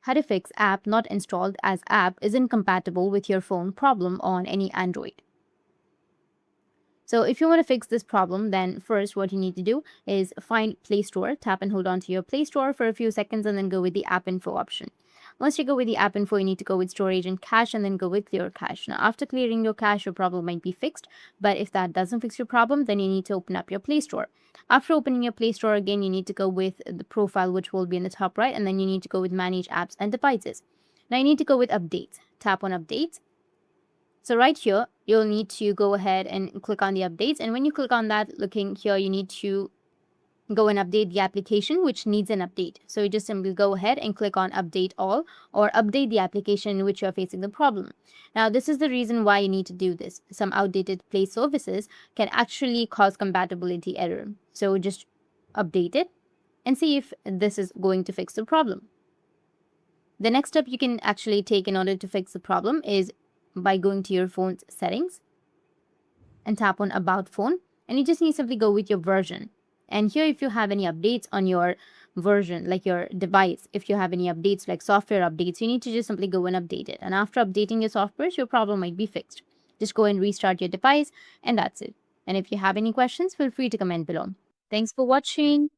how to fix app not installed as app is incompatible with your phone problem on any Android. So if you want to fix this problem, then first what you need to do is find Play Store, tap and hold on to your Play Store for a few seconds and then go with the app info option. Once you go with the app info, you need to go with storage and cache and then go with clear cache. Now, after clearing your cache, your problem might be fixed. But if that doesn't fix your problem, then you need to open up your Play Store. After opening your Play Store again, you need to go with the profile, which will be in the top right, and then you need to go with manage apps and devices. Now you need to go with updates. Tap on updates. So right here, you'll need to go ahead and click on the updates. And when you click on that, looking here, you need to go and update the application which needs an update. So you just simply go ahead and click on update all or update the application in which you're facing the problem. Now, this is the reason why you need to do this. Some outdated Play services can actually cause compatibility error. So just update it and see if this is going to fix the problem. The next step you can actually take in order to fix the problem is by going to your phone's settings and tap on about phone, and you just need to simply go with your version. And here, if you have any updates on your version, like your device, if you have any updates like software updates, you need to just simply go and update it. And after updating your software, your problem might be fixed. Just go and restart your device, and that's it. And if you have any questions, feel free to comment below. Thanks for watching.